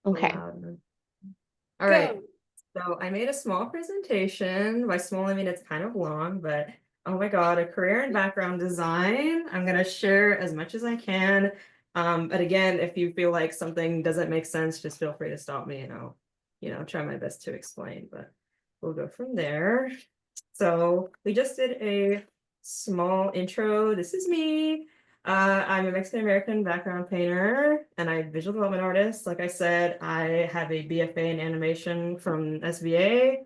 Okay. Loud. All right. Go. So I made a small presentation. By small, I mean it's kind of long, but oh my God, a career in background design. I'm gonna share as much as I can. But again, if you feel like something doesn't make sense, just feel free to stop me and I'll, try my best to explain, but we'll go from there. So we just did a small intro. This is me. I'm a Mexican American background painter and I'm a visual development artist. Like I said, I have a BFA in animation from SVA.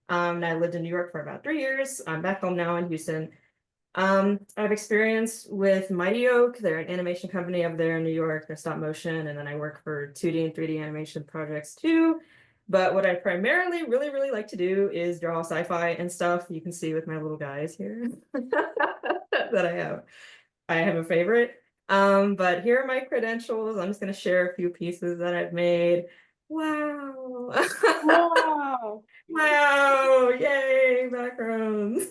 And I lived in New York for about 3 years. I'm back home now in Houston. I have experience with Mighty Oak. They're an animation company up there in New York. They're stop motion, and then I work for 2D and 3D animation projects too. But what I primarily really like to do is draw sci-fi and stuff. You can see with my little guys here that I have. I have a favorite. But here are my credentials. I'm just going to share a few pieces that I've made. Wow. Wow. Wow. Yay, backgrounds.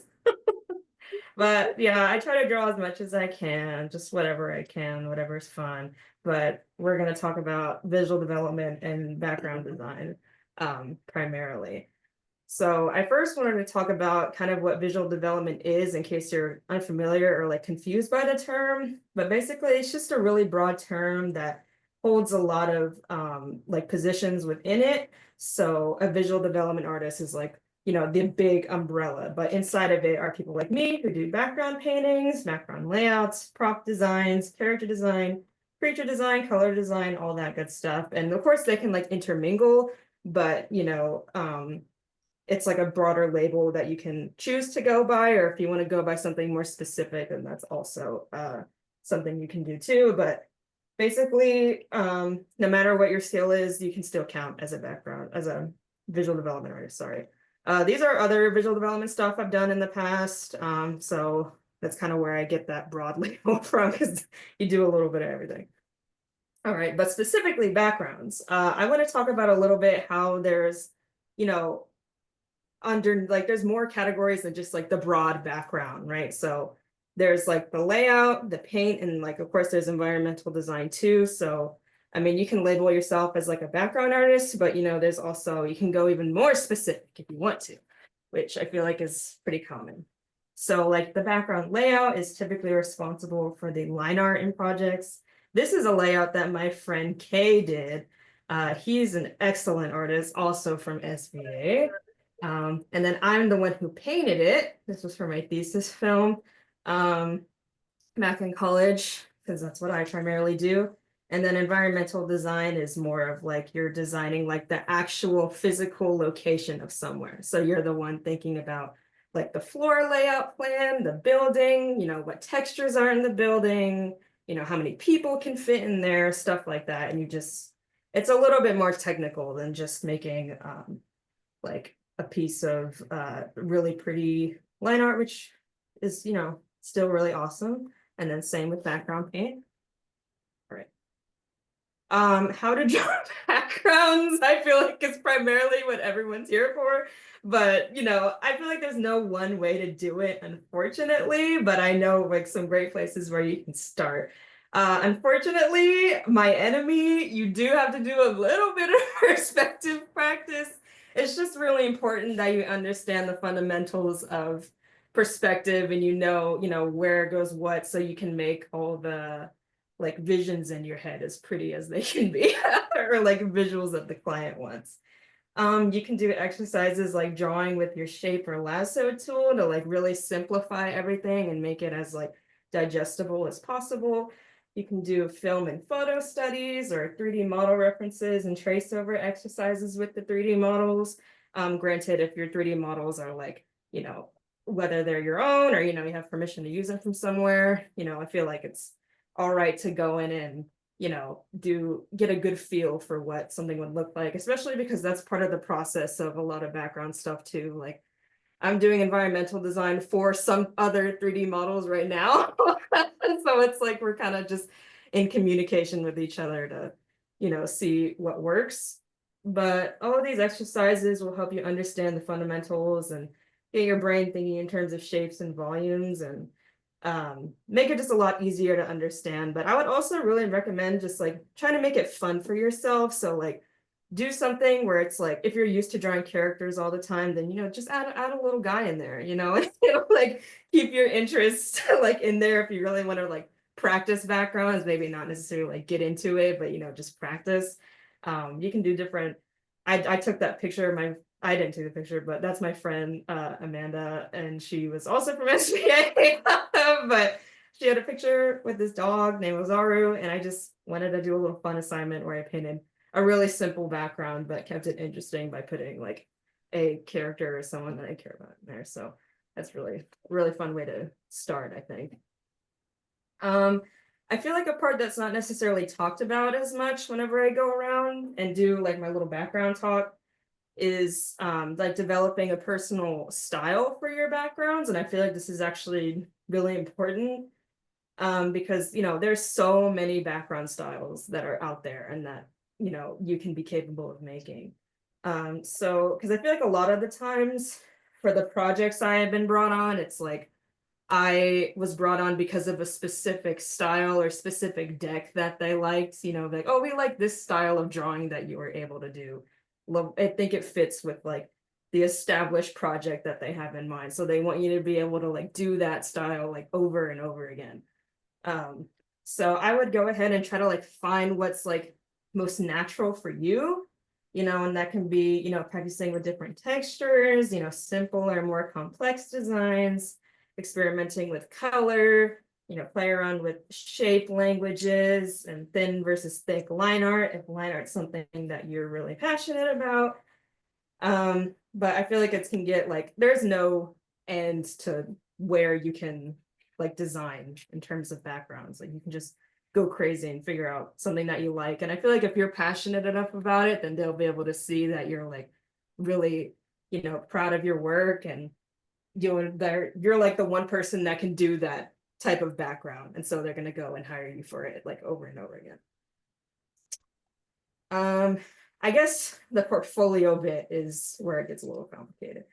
But yeah, I try to draw as much as I can, just whatever I can, whatever's fun. But we're going to talk about visual development and background design primarily. So I first wanted to talk about kind of what visual development is in case you're unfamiliar or like confused by the term. But basically, it's just a really broad term that holds a lot of like positions within it. So a visual development artist is like, the big umbrella, but inside of it are people like me who do background paintings, background layouts, prop designs, character design, creature design, color design, all that good stuff. And of course they can like intermingle, but it's like a broader label that you can choose to go by, or if you want to go by something more specific, then that's also something you can do too. But basically, no matter what your skill is, you can still count as a background, as a visual development artist, sorry. These are other visual development stuff I've done in the past. So that's kind of where I get that broad label from, because you do a little bit of everything. All right, but specifically backgrounds. I want to talk about a little bit how there's, you know, under like there's more categories than just like the broad background, right? So there's like the layout, the paint, and like of course there's environmental design too. So I mean, you can label yourself as like a background artist, but there's also you can go even more specific if you want to, which I feel like is pretty common. So like the background layout is typically responsible for the line art in projects. This is a layout that my friend Kay did. He's an excellent artist, also from SVA. And then I'm the one who painted it. This was for my thesis film back in college, because that's what I primarily do. And then environmental design is more of like you're designing like the actual physical location of somewhere. So you're the one thinking about like the floor layout plan, the building, what textures are in the building, how many people can fit in there, stuff like that. And it's a little bit more technical than just making like a piece of really pretty line art, which is, still really awesome. And then same with background paint. All right. How to draw backgrounds, I feel like is primarily what everyone's here for. But, I feel like there's no one way to do it, unfortunately, but I know like some great places where you can start. Unfortunately, my enemy, you do have to do a little bit of perspective practice. It's just really important that you understand the fundamentals of perspective and where goes what so you can make all the like visions in your head as pretty as they can be or like visuals that the client wants. You can do exercises like drawing with your shape or lasso tool to like really simplify everything and make it as like digestible as possible. You can do film and photo studies or 3D model references and trace over exercises with the 3D models. Granted, if your 3D models are like, whether they're your own or, you have permission to use them from somewhere, I feel like it's all right to go in and get a good feel for what something would look like, especially because that's part of the process of a lot of background stuff too. Like I'm doing environmental design for some other 3D models right now. So it's like we're kind of just in communication with each other to, see what works. But all of these exercises will help you understand the fundamentals and get your brain thinking in terms of shapes and volumes. And make it just a lot easier to understand. But I would also really recommend just like trying to make it fun for yourself. So like do something where it's like if you're used to drawing characters all the time, then just add a little guy in there, and like keep your interest like in there if you really want to like practice backgrounds, maybe not necessarily like get into it, but just practice. You can do different. I took that picture. I didn't take the picture, but that's my friend Amanda, and she was also from SBA, but she had a picture with this dog named Ozaru, and I just wanted to do a little fun assignment where I painted a really simple background, but kept it interesting by putting like a character or someone that I care about in there. So that's really fun way to start, I think. I feel like a part that's not necessarily talked about as much whenever I go around and do like my little background talk is like developing a personal style for your backgrounds. And I feel like this is actually really important because there's so many background styles that are out there and that you can be capable of making. So because I feel like a lot of the times for the projects I have been brought on, it's like I was brought on because of a specific style or specific deck that they liked, like, oh, we like this style of drawing that you were able to do. I think it fits with like the established project that they have in mind. So they want you to be able to like do that style like over and over again. So I would go ahead and try to like find what's like most natural for you, and that can be, practicing with different textures, simple or more complex designs, experimenting with color, play around with shape languages and thin versus thick line art if line art's something that you're really passionate about. But I feel like it can get like there's no end to where you can like design in terms of backgrounds. Like you can just go crazy and figure out something that you like. And I feel like if you're passionate enough about it, then they'll be able to see that you're like really, proud of your work and you're like the one person that can do that type of background. And so they're gonna go and hire you for it like over and over again. I guess the portfolio bit is where it gets a little complicated.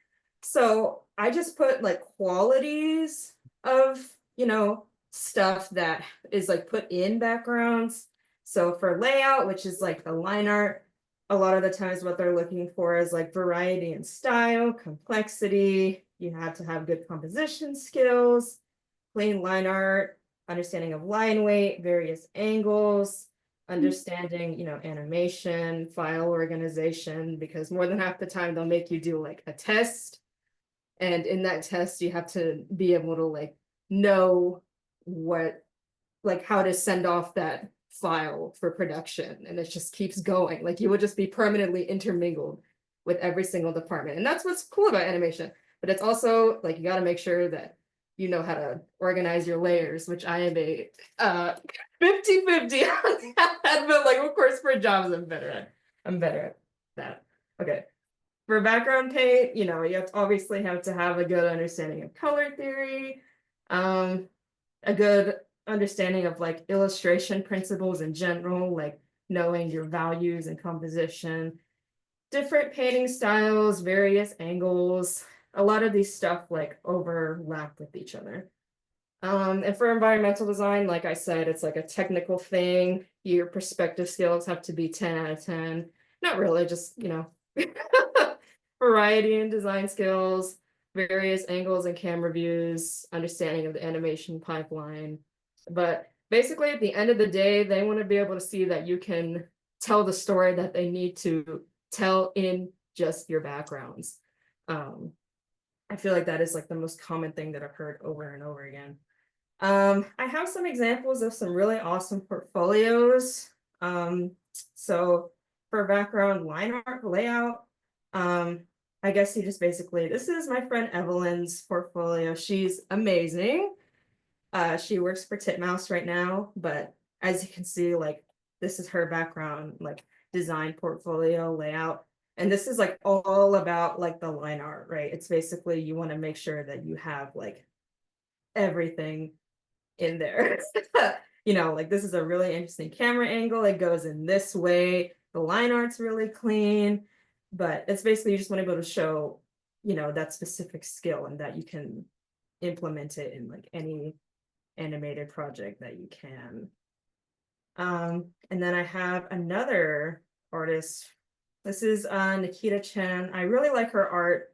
So I just put like qualities of, stuff that is like put in backgrounds. So for layout, which is like the line art, a lot of the times what they're looking for is like variety in style, complexity. You have to have good composition skills, clean line art, understanding of line weight, various angles, understanding, animation, file organization, because more than half the time they'll make you do like a test. And in that test, you have to be able to like know like how to send off that file for production. And it just keeps going. Like you would just be permanently intermingled with every single department. And that's what's cool about animation. But it's also like you got to make sure that you know how to organize your layers, which I am a 50-50 on that. But like, of course, for jobs, I'm better at that. Okay. For background paint, you obviously have to have a good understanding of color theory, a good understanding of like illustration principles in general, like knowing your values and composition, different painting styles, various angles. A lot of these stuff like overlap with each other. And for environmental design, like I said, it's like a technical thing. Your perspective skills have to be 10 out of 10. Not really, just, variety in design skills, various angles and camera views, understanding of the animation pipeline. But basically, at the end of the day, they want to be able to see that you can tell the story that they need to tell in just your backgrounds. I feel like that is like the most common thing that I've heard over and over again. I have some examples of some really awesome portfolios. So for background line art layout, I guess you just basically, this is my friend Evelyn's portfolio. She's amazing. She works for Titmouse right now, but as you can see, like this is her background, like design portfolio layout. And this is like all about like the line art, right? It's basically you want to make sure that you have like everything in there. Like this is a really interesting camera angle. It goes in this way. The line art's really clean, but it's basically you just want to be able to show, that specific skill and that you can implement it in like any animated project that you can. And then I have another artist. This is Nikita Chen. I really like her art.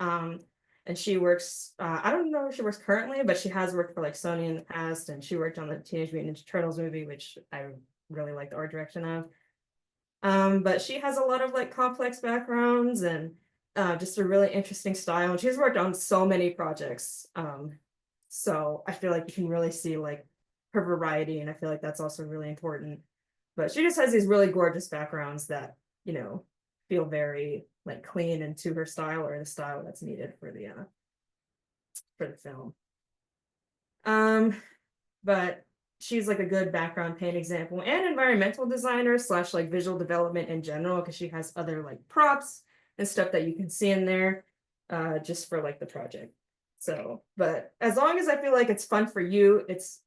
And she works, I don't know if she works currently, but she has worked for like Sony in the past, and she worked on the Teenage Mutant Ninja Turtles movie, which I really like the art direction of. But she has a lot of like complex backgrounds and just a really interesting style. And she's worked on so many projects. So I feel like you can really see like her variety, and I feel like that's also really important. But she just has these really gorgeous backgrounds that, feel very like clean into her style, or the style that's needed for the film. Um, but she's like a good background paint example and environmental designer slash like visual development in general, because she has other like props and stuff that you can see in there just for like the project. So, but as long as I feel like it's fun for you, it's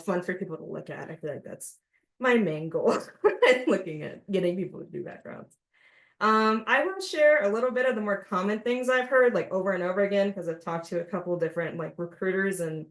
fun for people to look at. I feel like that's my main goal looking at getting people to do backgrounds. I will share a little bit of the more common things I've heard like over and over again, because I've talked to a couple different like recruiters and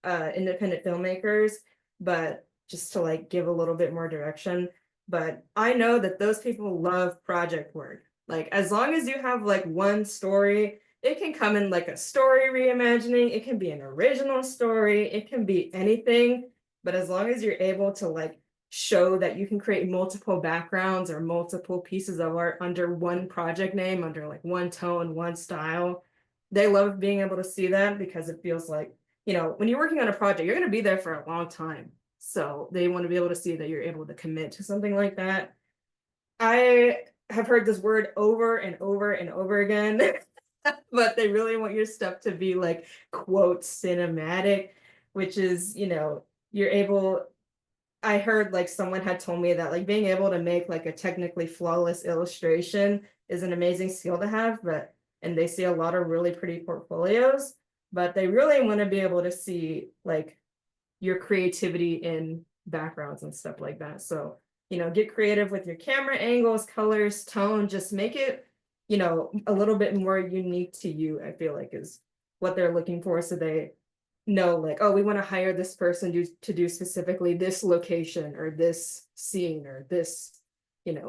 independent filmmakers, but just to like give a little bit more direction. But I know that those people love project work. Like as long as you have like one story, it can come in like a story reimagining, it can be an original story, it can be anything. But as long as you're able to like show that you can create multiple backgrounds or multiple pieces of art under one project name, under like one tone, one style, they love being able to see that, because it feels like, when you're working on a project, you're going to be there for a long time. So they want to be able to see that you're able to commit to something like that. I have heard this word over and over and over again, but they really want your stuff to be like, quote, cinematic, which is, you're able. I heard like someone had told me that like being able to make like a technically flawless illustration is an amazing skill to have, and they see a lot of really pretty portfolios, but they really want to be able to see like your creativity in backgrounds and stuff like that. So, get creative with your camera angles, colors, tone, just make it, a little bit more unique to you, I feel like is what they're looking for. So they know like, oh, we want to hire this person to do specifically this location or this scene or this,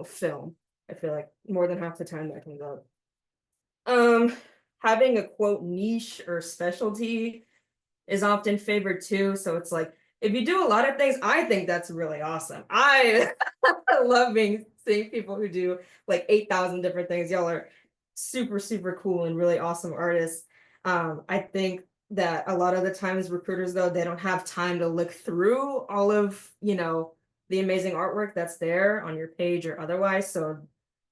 film. I feel like more than half the time that comes up. Having a quote niche or specialty is often favored too. So it's like, if you do a lot of things, I think that's really awesome. I love seeing people who do like 8,000 different things. Y'all are super, super cool and really awesome artists. I think that a lot of the times recruiters, though, they don't have time to look through all of, the amazing artwork that's there on your page or otherwise. So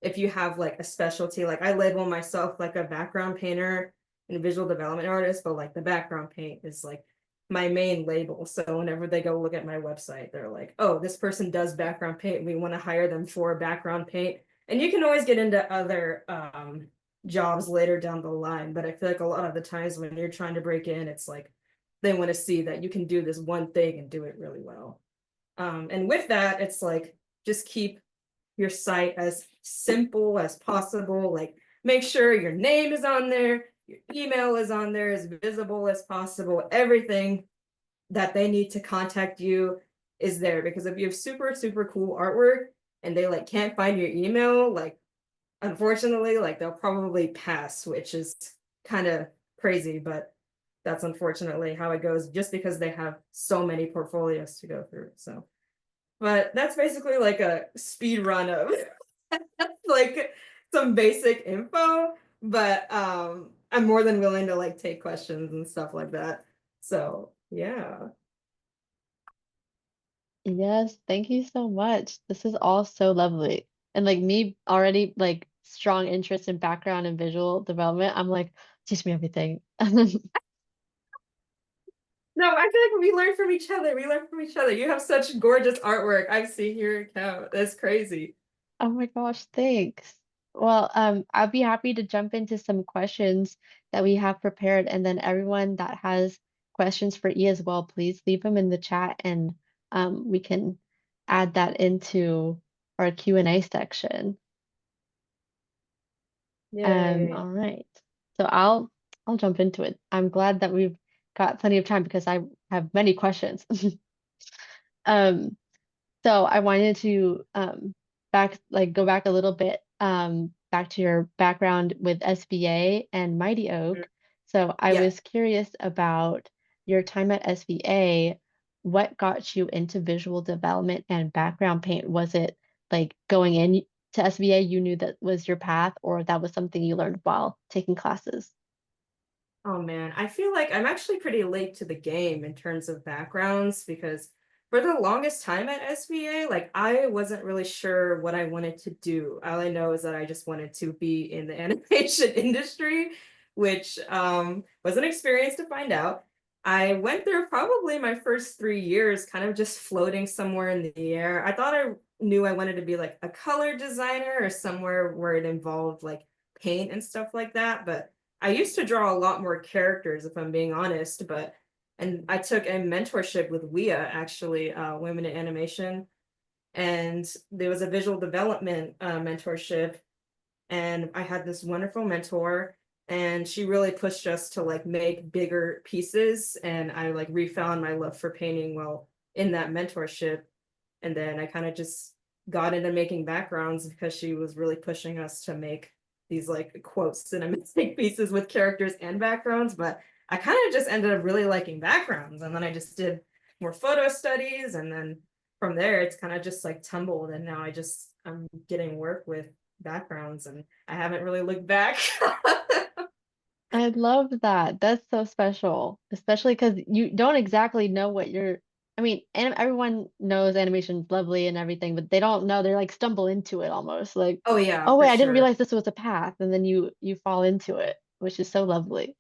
if you have like a specialty, like I label myself like a background painter and a visual development artist, but like the background paint is like my main label. So whenever they go look at my website, they're like, oh, this person does background paint. We want to hire them for background paint. And you can always get into other jobs later down the line. But I feel like a lot of the times when you're trying to break in, it's like they want to see that you can do this one thing and do it really well. And with that, it's like just keep your site as simple as possible. Like make sure your name is on there, your email is on there, as visible as possible. Everything that they need to contact you is there, because if you have super, super cool artwork and they like can't find your email, like unfortunately, like they'll probably pass, which is kind of crazy, but that's unfortunately how it goes, just because they have so many portfolios to go through. So, but that's basically like a speed run of like some basic info, but I'm more than willing to like take questions and stuff like that. So yeah. Yes, thank you so much. This is all so lovely. And like me already like strong interest in background and visual development, I'm like, teach me everything. No, I feel like we learn from each other. We learn from each other. You have such gorgeous artwork. I've seen your account. That's crazy. Oh my gosh, thanks. Well, I'll be happy to jump into some questions that we have prepared, and then everyone that has questions for E as well, please leave them in the chat, and we can add that into our Q&A section. Yay. All right. So I'll jump into it. I'm glad that we've got plenty of time because I have many questions. Um, so I wanted to go back a little bit back to your background with SVA and Mighty Mm. Oak. So I Yeah. was curious about your time at SVA. What got you into visual development and background paint? Was it like going in to SVA, you knew that was your path, or that was something you learned while taking classes? Oh man, I feel like I'm actually pretty late to the game in terms of backgrounds because for the longest time at SVA, like I wasn't really sure what I wanted to do. All I know is that I just wanted to be in the animation industry, which was an experience to find out. I went through probably my first 3 years kind of just floating somewhere in the air. I thought I knew I wanted to be like a color designer or somewhere where it involved like paint and stuff like that, but I used to draw a lot more characters, if I'm being honest, but and I took a mentorship with WIA, actually, Women in Animation, and there was a visual development mentorship, and I had this wonderful mentor, and she really pushed us to like make bigger pieces, and I like refound my love for painting while in that mentorship, and then I kind of just got into making backgrounds because she was really pushing us to make these like quote cinematic pieces with characters and backgrounds. But I kind of just ended up really liking backgrounds. And then I just did more photo studies. And then from there, it's kind of just like tumbled. And now I'm getting work with backgrounds and I haven't really looked back. I love that. That's so special, especially because you don't exactly know what you're. I mean, and everyone knows animation's lovely and everything, but they don't know. They're like stumble into it almost. Like, Oh, yeah, oh for wait, I didn't sure. realize this was a path, and then you fall into it, which is so lovely.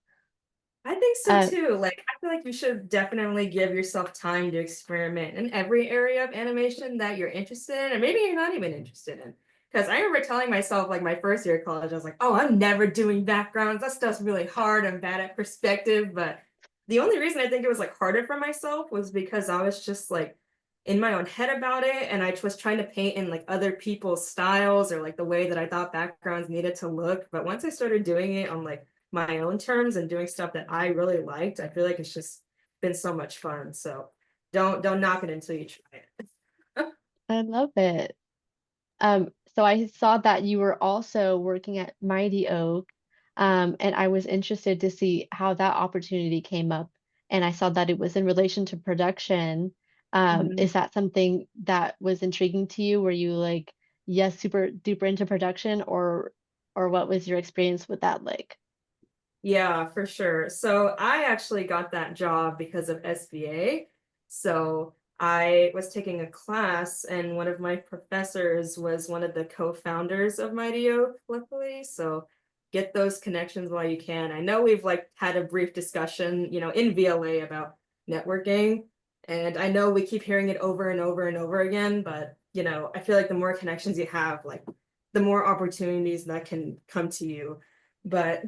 I think so Uh, too. Like, I feel like you should definitely give yourself time to experiment in every area of animation that you're interested in, and maybe you're not even interested in. Because I remember telling myself, like, my first year of college, I was like, oh, I'm never doing backgrounds. That stuff's really hard. I'm bad at perspective. But the only reason I think it was like harder for myself was because I was just like in my own head about it. And I was trying to paint in like other people's styles or like the way that I thought backgrounds needed to look. But once I started doing it on like my own terms and doing stuff that I really liked, I feel like it's just been so much fun. So don't knock it until you try it. I love it. So I saw that you were also working at Mighty Oak, and I was interested to see how that opportunity came up. And I saw that it was in relation to production. Mhm. Is that something that was intriguing to you? Were you like, yes, super duper into production, or what was your experience with that like? Yeah, for sure. So I actually got that job because of SVA. So I was taking a class, and one of my professors was one of the co-founders of Mighty Oak, luckily. So get those connections while you can. I know we've like had a brief discussion, in VLA about networking, and I know we keep hearing it over and over and over again, but I feel like the more connections you have, like the more opportunities that can come to you, but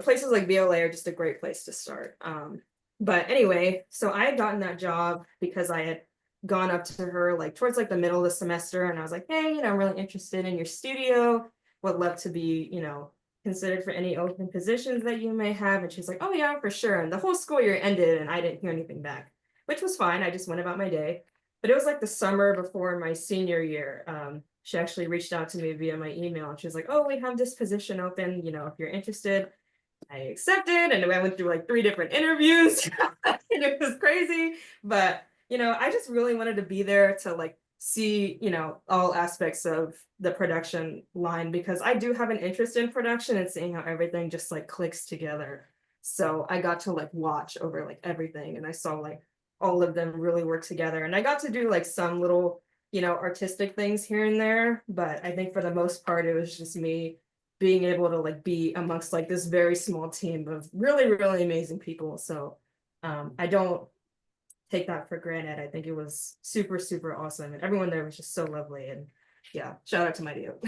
places like VLA are just a great place to start. But anyway, so I had gotten that job because I had gone up to her like towards like the middle of the semester, and I was like, hey, I'm really interested in your studio. Would love to be, considered for any open positions that you may have. And she's like, oh yeah, for sure. And the whole school year ended and I didn't hear anything back, which was fine. I just went about my day. But it was like the summer before my senior year. She actually reached out to me via my email and she was like, oh, we have this position open, if you're interested. I accepted and I went through like 3 different interviews and it was crazy. But, I just really wanted to be there to like see, all aspects of the production line because I do have an interest in production and seeing how everything just like clicks together. So I got to like watch over like everything and I saw like all of them really work together. And I got to do like some little, artistic things here and there. But I think for the most part, it was just me being able to like be amongst like this very small team of really, really amazing people. So I don't take that for granted. I think it was super, super awesome. And everyone there was just so lovely. And yeah, shout out to my deal.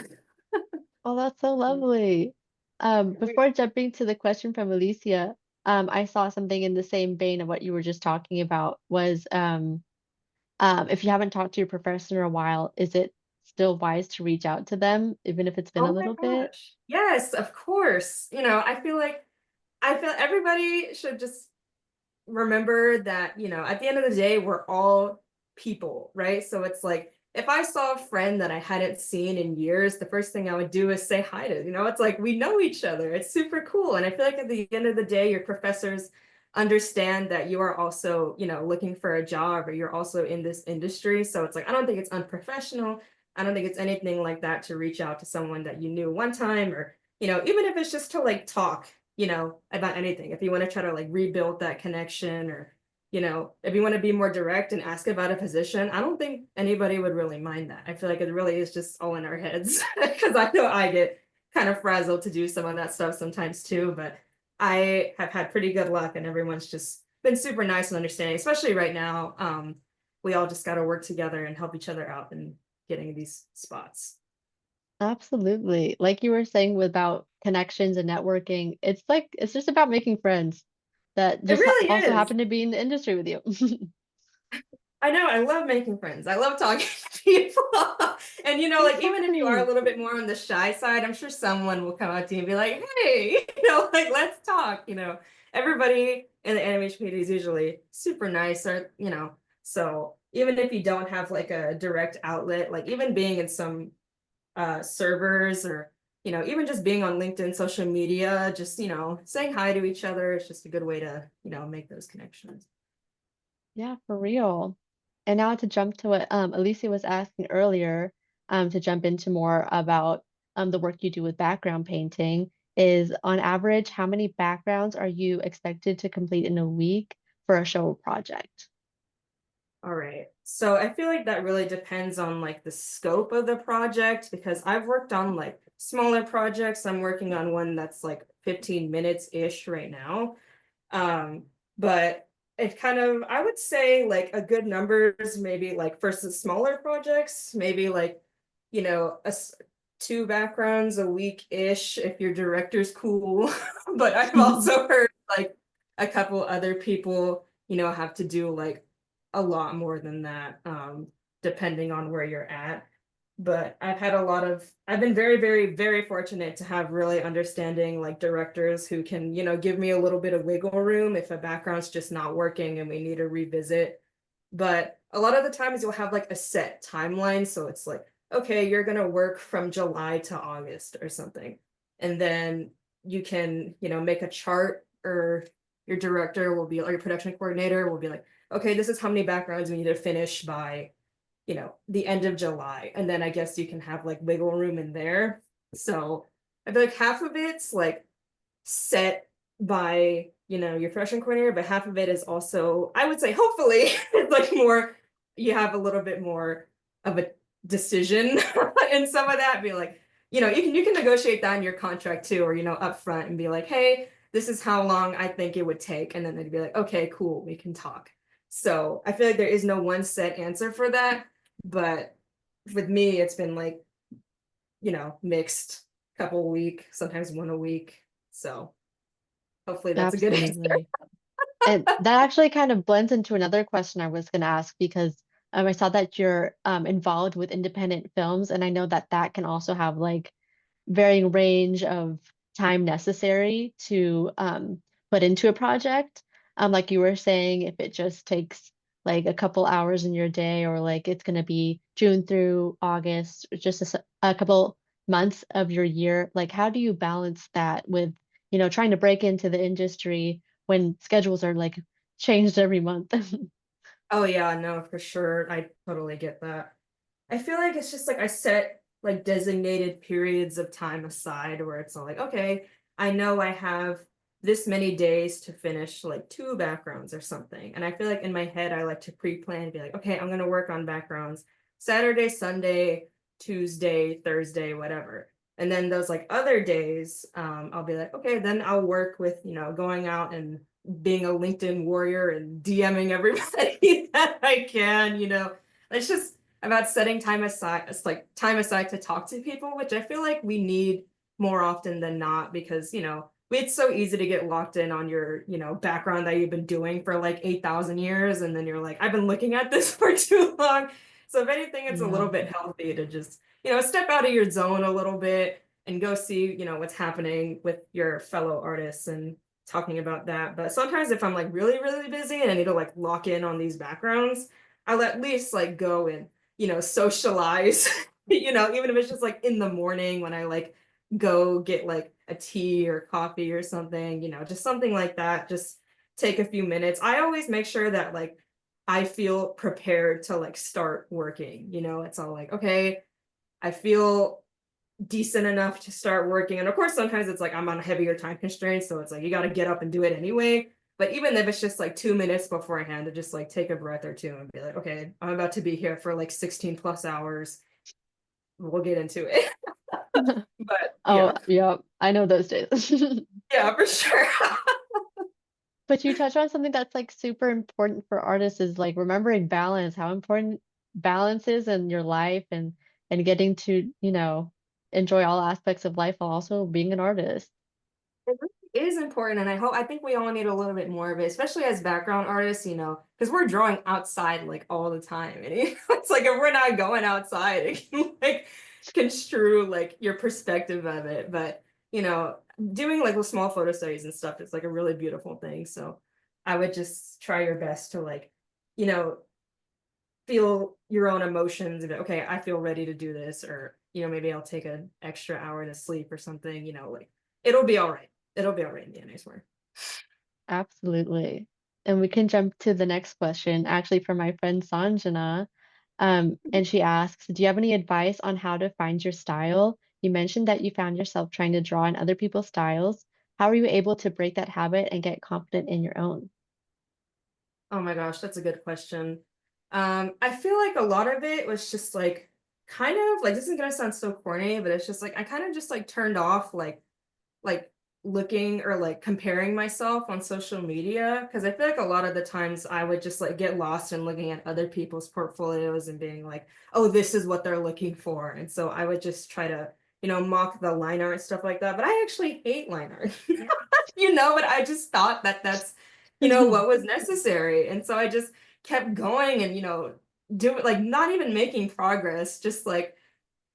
Oh, that's so lovely. Before jumping to the question from Alicia, I saw something in the same vein of what you were just talking about was if you haven't talked to your professor in a while, is it still wise to reach out to them, even if it's been a Oh my little bit? gosh. Yes, of course. I feel everybody should just remember that, at the end of the day, we're all people, right? So it's like if I saw a friend that I hadn't seen in years, the first thing I would do is say hi to, it's like we know each other. It's super cool. And I feel like at the end of the day, your professors understand that you are also, looking for a job or you're also in this industry. So it's like, I don't think it's unprofessional. I don't think it's anything like that to reach out to someone that you knew one time or, even if it's just to like talk, about anything. If you want to try to like rebuild that connection or, if you want to be more direct and ask about a position, I don't think anybody would really mind that. I feel like it really is just all in our heads because I know I get kind of frazzled to do some of that stuff sometimes too, but I have had pretty good luck and everyone's just been super nice and understanding, especially right now. We all just got to work together and help each other out in getting these spots. Absolutely. Like you were saying about connections and networking, it's like it's just about making friends that It just really also is. happen to be in the industry with you. I know, I love making friends. I love talking to people. And like even if you are a Exactly. little bit more on the shy side, I'm sure someone will come up to you and be like, "Hey, like let's talk." Everybody in the animation community is usually super nice or, so even if you don't have like a direct outlet, like even being in some servers or, even just being on LinkedIn social media, just, saying hi to each other is just a good way to, make those connections. Yeah, for real. And now to jump to what Alicia was asking earlier, to jump into more about the work you do with background painting, is on average, how many backgrounds are you expected to complete in a week for a show project? All right. So I feel like that really depends on like the scope of the project because I've worked on like smaller projects. I'm working on one that's like 15 minutes-ish right now. Um, but it kind of, I would say like a good numbers, maybe like for some smaller projects, maybe like, two backgrounds a week-ish if your director's cool. But I've also heard like a couple other people, have to do like a lot more than that, depending on where you're at. But I've been very, very, very fortunate to have really understanding like directors who can, give me a little bit of wiggle room if a background's just not working and we need to revisit. But a lot of the times you'll have like a set timeline. So it's like, okay, you're going to work from July to August or something. And then you can, make a chart or your director will be, or your production coordinator will be like, okay, this is how many backgrounds we need to finish by, the end of July. And then I guess you can have like wiggle room in there. So I feel like half of it's like set by, your production coordinator, but half of it is also, I would say, hopefully, it's like more, you have a little bit more of a decision in some of that. Be like, you can negotiate that in your contract too, or up front and be like, hey, this is how long I think it would take. And then they'd be like, okay, cool, we can talk. So I feel like there is no one set answer for that. But with me, it's been like, mixed couple a week, sometimes one a week. So hopefully that's a good answer. Absolutely. And that actually kind of blends into another question I was going to ask because I saw that you're involved with independent films, and I know that that can also have like varying range of time necessary to put into a project. Like you were saying, if it just takes like a couple hours in your day, or like it's going to be June through August, or just a couple months of your year, like how do you balance that with, trying to break into the industry when schedules are like changed every month? Oh yeah, no, for sure. I totally get that. I feel like it's just like I set like designated periods of time aside where it's all like, okay, I know I have this many days to finish like two backgrounds or something. And I feel like in my head, I like to pre-plan and be like, okay, I'm gonna work on backgrounds Saturday, Sunday, Tuesday, Thursday, whatever. And then those like other days, I'll be like, okay, then I'll work with, going out and being a LinkedIn warrior and DMing everybody that I can, It's just about setting time aside. It's like time aside to talk to people, which I feel like we need more often than not because, it's so easy to get locked in on your, background that you've been doing for like 8,000 years. And then you're like, I've been looking at this for too long. So if anything, it's a little Yeah. bit healthy to just, step out of your zone a little bit and go see, what's happening with your fellow artists and talking about that. But sometimes if I'm like really, really busy and I need to like lock in on these backgrounds, I'll at least like go and, socialize, even if it's just like in the morning when I like go get like a tea or coffee or something, just something like that. Just take a few minutes. I always make sure that like I feel prepared to like start working, it's all like, okay, I feel decent enough to start working. And of course, sometimes it's like I'm on a heavier time constraint. So it's like you got to get up and do it anyway. But even if it's just like 2 minutes beforehand to just like take a breath or two and be like, okay, I'm about to be here for like 16 plus hours. We'll get into it. But Oh, yeah, yeah, I know those days. yeah, for sure. But you touch on something that's like super important for artists is like remembering balance, how important balance is in your life and getting to, enjoy all aspects of life while also being an artist. It really is important, and I think we all need a little bit more of it, especially as background artists, because we're drawing outside like all the time, and it's like if we're not going outside, it can like construe like your perspective of it. But doing like with small photo studies and stuff is like a really beautiful thing. So I would just try your best to like, you know, feel your own emotions. Okay, I feel ready to do this, or maybe I'll take an extra hour to sleep or something. Like it'll be all right. It'll be all right in the end, I swear. Absolutely. And we can jump to the next question, actually from my friend Sanjana. And she asks, do you have any advice on how to find your style? You mentioned that you found yourself trying to draw in other people's styles. How are you able to break that habit and get confident in your own? Oh my gosh, that's a good question. I feel like a lot of it was just like kind of like this is gonna sound so corny, but it's just like I kind of just like turned off like looking or like comparing myself on social media because I feel like a lot of the times I would just like get lost in looking at other people's portfolios and being like, oh, this is what they're looking for. And so I would just try to, mock the line art and stuff like that. But I actually hate line art. But I just thought that that's, what was necessary. And so I just kept going and, do it like not even making progress, just like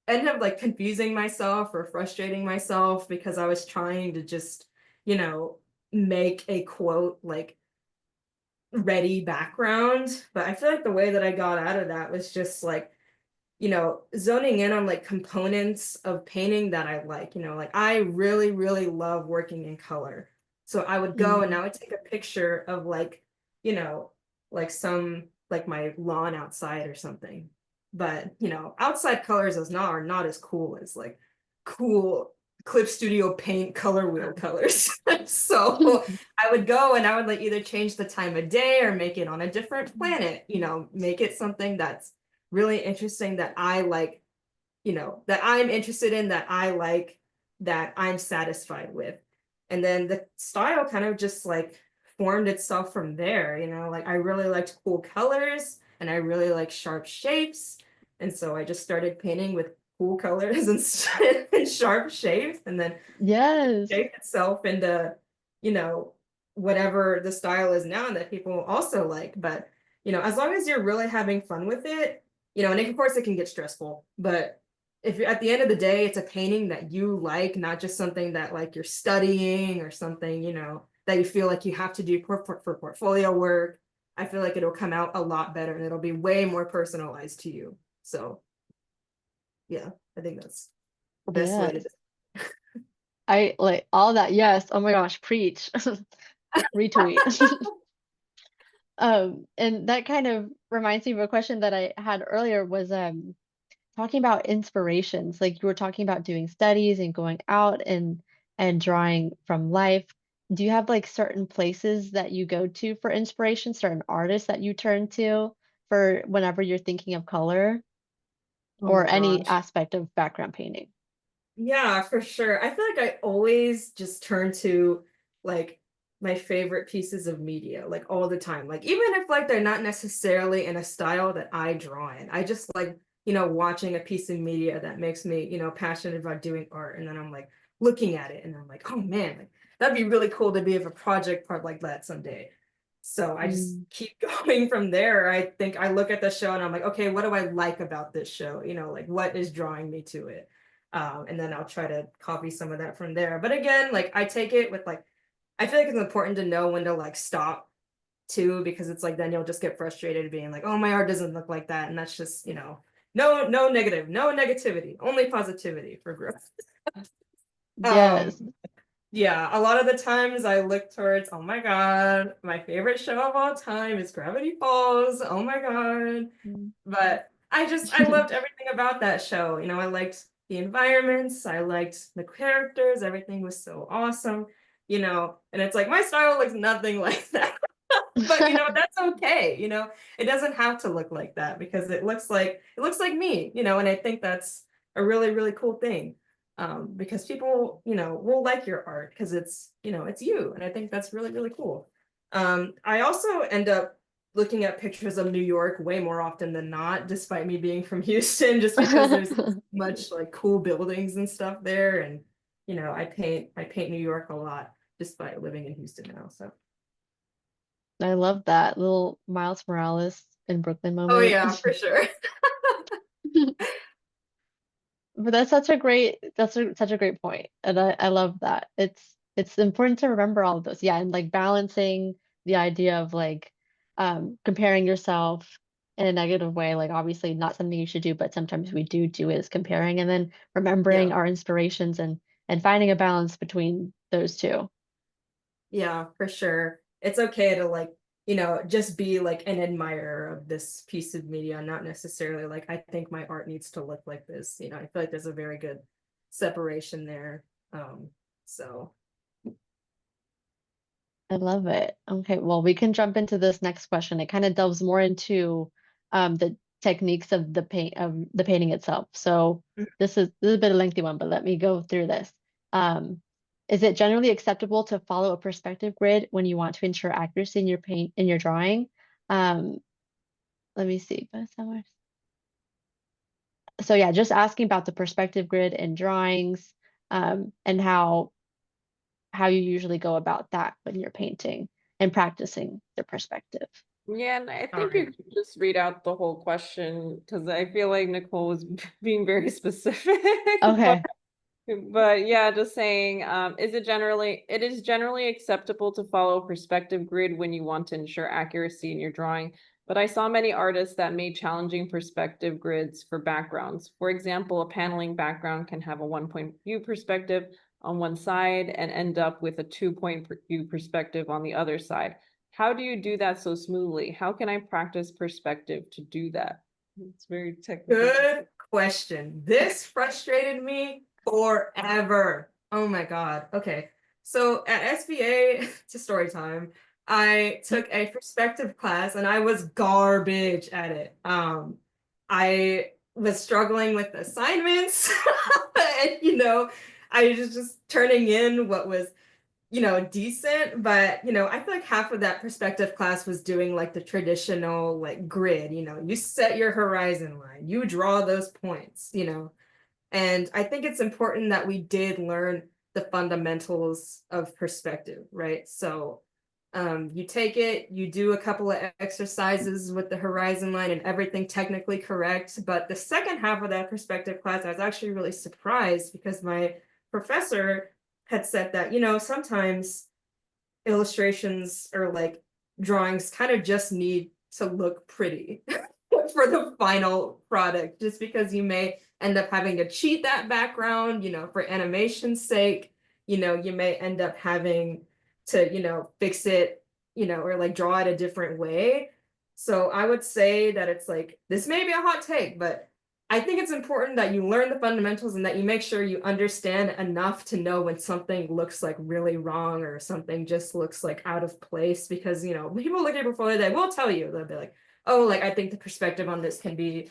end up like confusing myself or frustrating myself because I was trying to just, you know, make a quote like ready background. But I feel like the way that I got out of that was just like, zoning in on like components of painting that I like, like I really, really love working in color. So I would go and Mm, I would take a picture of like, you know, like some like my lawn outside or something. But outside colors are not as cool as like cool Clip Studio Paint color wheel colors. So I would go and I would like either change the time of day or make it on a different planet, make it something that's really interesting that I like, that I'm interested in, that I like, that I'm satisfied with. And then the style kind of just like formed itself from there, like I really liked cool colors and I really like sharp shapes. And so I just started painting with cool colors and sharp shapes. And then yes. shape itself into, you know, whatever the style is now that people also like. But, as long as you're really having fun with it, and of course it can get stressful, but if you're at the end of the day, it's a painting that you like, not just something that like you're studying or something, that you feel like you have to do for portfolio work. I feel like it'll come out a lot better and it'll be way more personalized to you. So yeah, I think that's the best way to do Yes. I like all that. Yes. Oh my gosh, preach. Retweet. And that kind of reminds me of a question that I had earlier was talking about inspirations. Like you were talking about doing studies and going out and drawing from life. Do you have like certain places that you go to for inspiration, certain artists that you turn to for whenever you're thinking of color Oh my or any gosh. aspect of background painting? Yeah, for sure. I feel like I always just turn to like my favorite pieces of media, like all the time. Like even if like they're not necessarily in a style that I draw in, I just like, watching a piece of media that makes me, passionate about doing art. And then I'm like looking at it and I'm like, oh man, like that'd be really cool to be of a project part like that someday. So I just Mm, keep going from there. I think I look at the show and I'm like, okay, what do I like about this show? Like what is drawing me to it? And then I'll try to copy some of that from there. But again, like I take it with like I feel like it's important to know when to like stop too, because it's like then you'll just get frustrated being like, oh, my art doesn't look like that. And that's just, no negative, no negativity, only positivity for growth. Yes. Yeah, a lot of the times I look towards, oh my God, my favorite show of all time is Gravity Falls. Oh my God. Mm. But I loved everything about that show. I liked the environments, I liked the characters, everything was so awesome, and it's like my style looks nothing like that. But that's okay. It doesn't have to look like that because it looks like me, and I think that's a really, really cool thing. Because people, will like your art because it's you. And I think that's really, really cool. I also end up looking at pictures of New York way more often than not, despite me being from Houston, just because there's much like cool buildings and stuff there. And I paint New York a lot despite living in Houston now. So I love that little Miles Morales in Brooklyn oh moment. yeah, for sure. But that's such a great point. And I love that. It's important to remember all of those. Yeah, and like balancing the idea of like comparing yourself in a negative way, like obviously not something you should do, but sometimes we do is comparing and then remembering Yeah. our inspirations and finding a balance between those two. Yeah, for sure. It's okay to like, just be like an admirer of this piece of media, not necessarily like I think my art needs to look like this. I feel like there's a very good separation there. So I love it. Okay, well, we can jump into this next question. It kind of delves more into the techniques of the painting itself. So this is a bit of a lengthy one, but let me go through this. Um, is it generally acceptable to follow a perspective grid when you want to ensure accuracy in your paint in your drawing? Um, let me see. So yeah, just asking about the perspective grid in drawings, and how you usually go about that when you're painting and practicing the perspective. Yeah, and I all think you right. could just read out the whole question because I feel like Nicole was being very specific. But Okay. but yeah, just saying, it is generally acceptable to follow a perspective grid when you want to ensure accuracy in your drawing. But I saw many artists that made challenging perspective grids for backgrounds. For example, a paneling background can have a 1 point view perspective on one side and end up with a 2 point view perspective on the other side. How do you do that so smoothly? How can I practice perspective to do that? It's very technical. Good question. This frustrated me forever. Oh my God. Okay. So at SVA, to story time, I took a perspective class and I was garbage at it. I was struggling with assignments and I was just turning in what was decent, but I feel like half of that perspective class was doing like the traditional like grid, you set your horizon line, you draw those points, and I think it's important that we did learn the fundamentals of perspective, right? So you take it, you do a couple of exercises with the horizon line and everything technically correct. But the second half of that perspective class, I was actually really surprised because my professor had said that, sometimes illustrations or like drawings kind of just need to look pretty for the final product, just because you may end up having to cheat that background, for animation's sake, you may end up having to, fix it, or like draw it a different way. So I would say that it's like, this may be a hot take, but I think it's important that you learn the fundamentals and that you make sure you understand enough to know when something looks like really wrong or something just looks like out of place. Because, people look at your portfolio, they will tell you, they'll be like, oh, like, I think the perspective on this can be,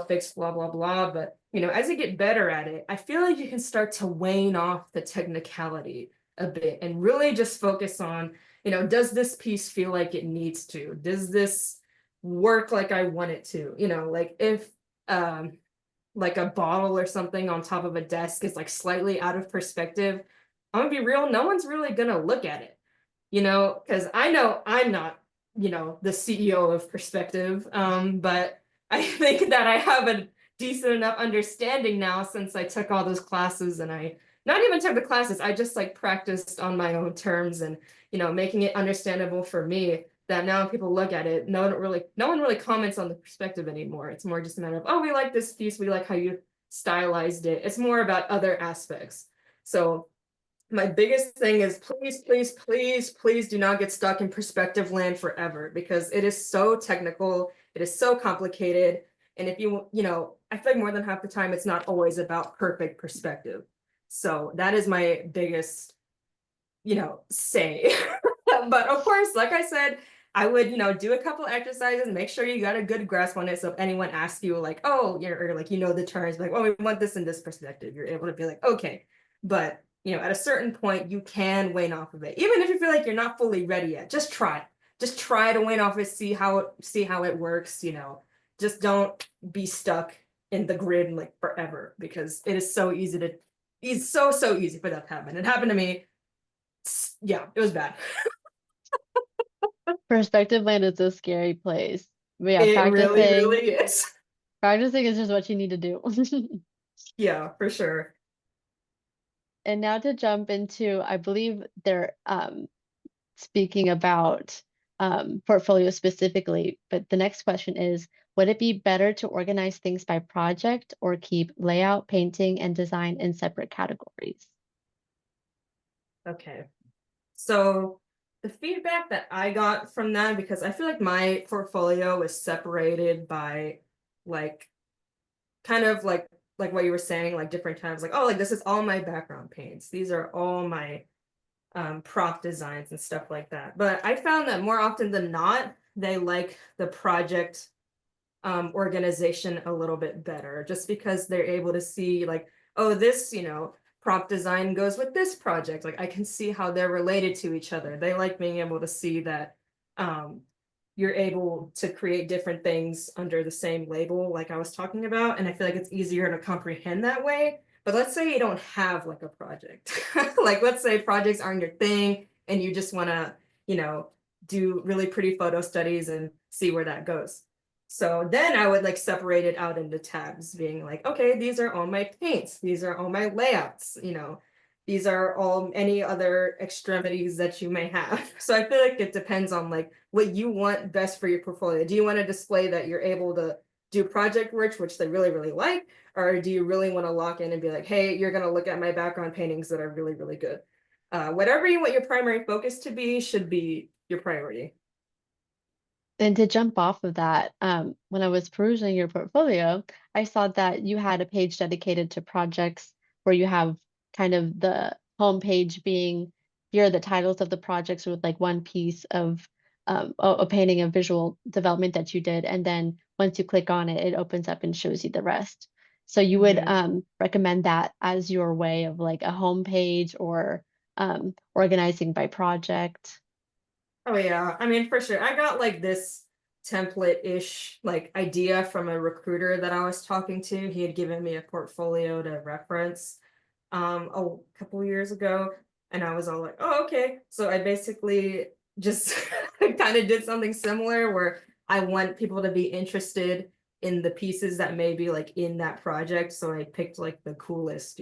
fixed, blah, blah, blah. But, as you get better at it, I feel like you can start to wane off the technicality a bit and really just focus on, does this piece feel like it needs to? Does this work like I want it to? Like if like a bottle or something on top of a desk is like slightly out of perspective, I'm gonna be real, no one's really gonna look at it, because I know I'm not, the CEO of perspective, but I think that I have a decent enough understanding now since I took all those classes and I, not even took the classes. I just like practiced on my own terms and, making it understandable for me that now when people look at it, no one really comments on the perspective anymore. It's more just a matter of, oh, we like this piece. We like how you stylized it. It's more about other aspects. So my biggest thing is please, please, please, please do not get stuck in perspective land forever, because it is so technical. It is so complicated. And if I feel like more than half the time, it's not always about perfect perspective. So that is my biggest, say. But of course, like I said, I would, do a couple exercises, make sure you got a good grasp on it. So if anyone asks you like, oh, or like, the terms, like, oh, we want this in this perspective, you're able to be like, okay. But, at a certain point, you can wane off of it. Even if you feel like you're not fully ready yet, just try. Just try to wane off it, see how it works, Just don't be stuck in the grid like forever, because it is so easy it's so easy for that to happen. It happened to me. Yeah, it was bad. Perspective land is a scary place. But yeah, It really, really is. practicing is just what you need to do. Yeah, for sure. And now to jump into, I believe they're speaking about portfolio specifically, but the next question is, would it be better to organize things by project or keep layout, painting, and design in separate categories? Okay. So the feedback that I got from that, because I feel like my portfolio was separated by like kind of like what you were saying, like different times, like, oh, like this is all my background paints. These are all my prop designs and stuff like that. But I found that more often than not, they like the project organization a little bit better, just because they're able to see like, oh, this, prop design goes with this project. Like I can see how they're related to each other. They like being able to see that you're able to create different things under the same label, like I was talking about. And I feel like it's easier to comprehend that way. But let's say you don't have like a project. Like let's say projects aren't your thing and you just want to, do really pretty photo studies and see where that goes. So then I would like separate it out into tabs, being like, okay, these are all my paints, these are all my layouts, these are all any other extremities that you may have. So I feel like it depends on like what you want best for your portfolio. Do you want to display that you're able to do project work, which they really, really like, or do you really want to lock in and be like, hey, you're going to look at my background paintings that are really, really good? Whatever you want your primary focus to be should be your priority. And to jump off of that, when I was perusing your portfolio, I saw that you had a page dedicated to projects where you have kind of the home page being, here are the titles of the projects with like one piece of a painting of visual development that you did. And then once you click on it, it opens up and shows you the rest. So you would recommend that as your way of like a home page or organizing by project? Oh yeah, I mean for sure. I got like this template-ish like idea from a recruiter that I was talking to. He had given me a portfolio to reference a couple years ago, and I was all like, oh, okay. So I basically just kind of did something similar where I want people to be interested in the pieces that may be like in that project. So I picked like the coolest,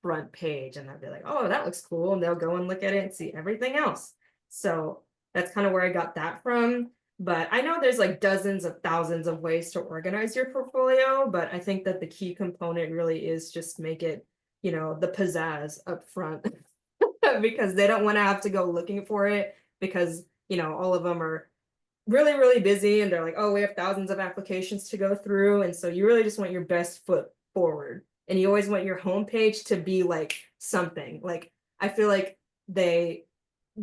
front page, and I'd be like, oh, that looks cool. And they'll go and look at it and see everything else. So that's kind of where I got that from. But I know there's like dozens of thousands of ways to organize your portfolio, but I think that the key component really is just make it, the pizzazz up front because they don't want to have to go looking for it because, all of them are really, really busy and they're like, oh, we have thousands of applications to go through. And so you really just want your best foot forward. And you always want your homepage to be like something. Like I feel like they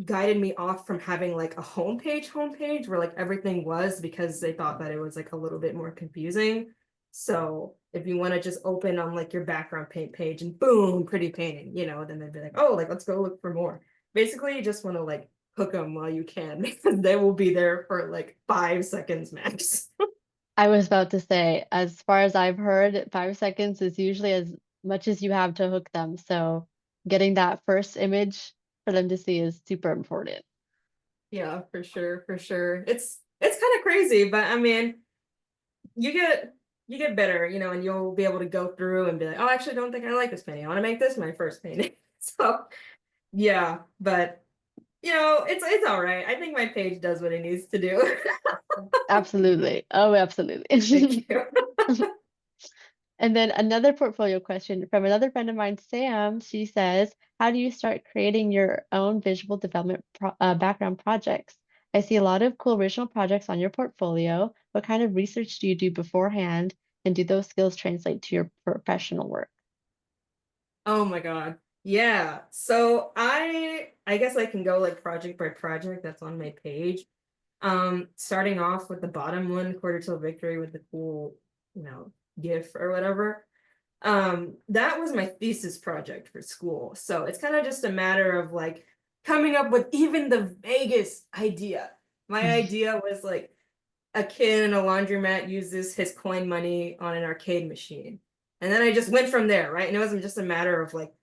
guided me off from having like a homepage where like everything was, because they thought that it was like a little bit more confusing. So if you want to just open on like your background paint page and boom, pretty painting, then they'd be like, oh, like let's go look for more. Basically, you just want to like hook them while you can because they will be there for like 5 seconds max. I was about to say, as far as I've heard, 5 seconds is usually as much as you have to hook them. So getting that first image for them to see is super important. Yeah, for sure, for sure. It's kind of crazy, but I mean, you get you get better, you know, and you'll be able to go through and be like, oh, I actually don't think I like this painting. I want to make this my first painting. So yeah, but you know, it's all right. I think my page does what it needs to do. Absolutely. Oh, Thank absolutely. you. And then another portfolio question from another friend of mine, Sam. She says, how do you start creating your own visual development background projects? I see a lot of cool original projects on your portfolio. What kind of research do you do beforehand? And do those skills translate to your professional work? Oh my God. Yeah. So I guess I can go like project by project that's on my page. Starting off with the bottom one, quarter till victory with the cool, you know, GIF or whatever. That was my thesis project for school. So it's kind of just a matter of like coming up with even the vaguest idea. My idea was like a kid in a laundromat uses his coin money on an arcade machine. And then I just went from there, right? And it wasn't just a matter of like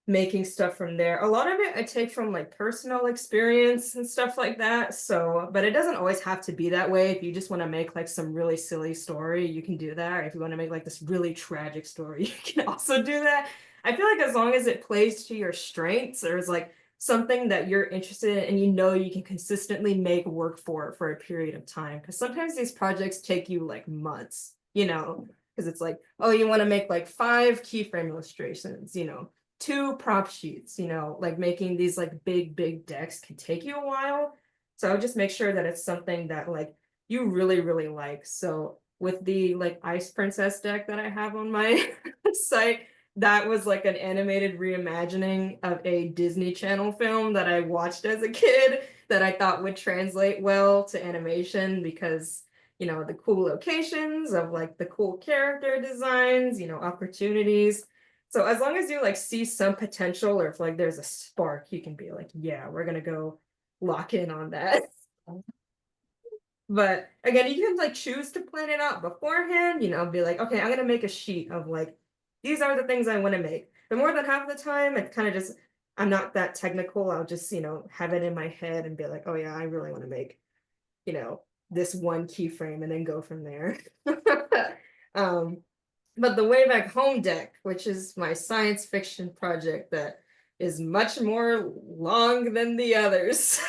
making stuff from there. A lot of it I take from like personal experience and stuff like that. So, but it doesn't always have to be that way. If you just want to make like some really silly story, you can do that. If you want to make like this really tragic story, you can also do that. I feel like as long as it plays to your strengths or is like something that you're interested in and you know you can consistently make work for a period of time. Because sometimes these projects take you like months, you know, because it's like, oh, you want to make like 5 keyframe illustrations, you know, 2 prop sheets, you know, like making these like big decks can take you a while. So I would just make sure that it's something that like you really like. So with the like Ice Princess deck that I have on my site, that was like an animated reimagining of a Disney Channel film that I watched as a kid that I thought would translate well to animation because, you know, the cool locations of like the cool character designs, you know, opportunities. So as long as you like see some potential or if like there's a spark, you can be like, yeah, we're gonna go lock in on that. But again, you can like choose to plan it out beforehand, you know, be like, okay, I'm gonna make a sheet of like, these are the things I want to make. But more than half the time, it kind of just, I'm not that technical. I'll just, you know, have it in my head and be like, oh yeah, I really want to make, you know, this one keyframe and then go from there. um, but the Way Back Home deck, which is my science fiction project that is much more long than the others,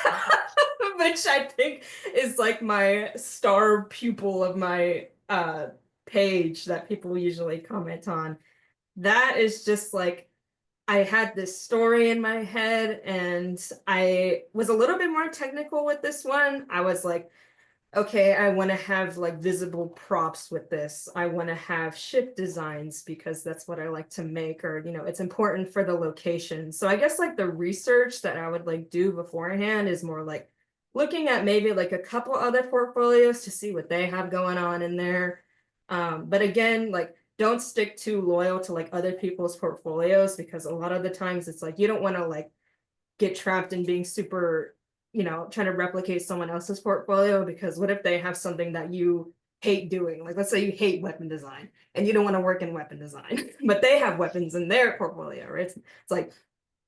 which I think is like my star pupil of my page that people usually comment on. That is just like I had this story in my head and I was a little bit more technical with this one. I was like, okay, I want to have like visible props with this. I want to have ship designs because that's what I like to make, or, you know, it's important for the location. So I guess like the research that I would like do beforehand is more like looking at maybe like a couple other portfolios to see what they have going on in there. But again, like don't stick too loyal to like other people's portfolios because a lot of the times it's like you don't want to like get trapped in being super, you know, trying to replicate someone else's portfolio because what if they have something that you hate doing? Like, let's say you hate weapon design and you don't want to work in weapon design, but they have weapons in their portfolio, right? It's like,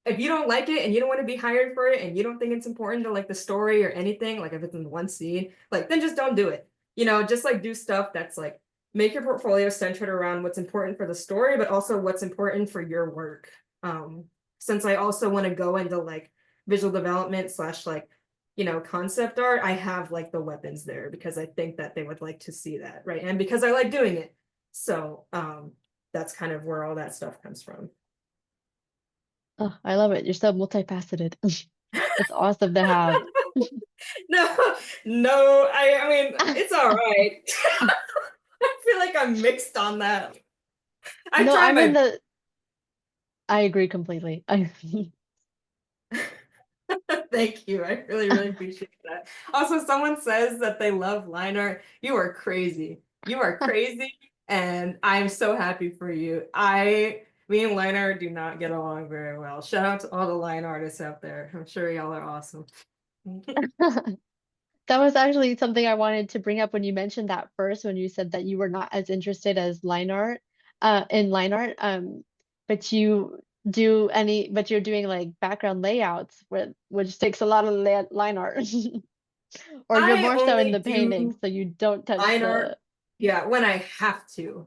if you don't like it and you don't want to be hired for it and you don't think it's important to like the story or anything, like if it's in one scene, like then just don't do it. You know, just like do stuff that's like make your portfolio centered around what's important for the story, but also what's important for your work. Since I also want to go into like visual development slash like, you know, concept art, I have like the weapons there because I think that they would like to see that, right? And because I like doing it. So that's kind of where all that stuff comes from. Oh, I love it. You're so multifaceted. That's awesome to have. No, no, I mean, it's all right. I feel like I'm mixed on that. I No, try I'm in my the, I agree completely. thank you. I really appreciate that. Also, someone says that they love line art. You are crazy. You are crazy, and I'm so happy for you. Me and line art do not get along very well. Shout out to all the line artists out there. I'm sure y'all are awesome. That was actually something I wanted to bring up when you mentioned that first, when you said that you were not as interested as line art, in line art, but but you're doing like background layouts, which takes a lot of line art, or you're I more so in only the painting, do so you don't touch line the. art Yeah, when I have to.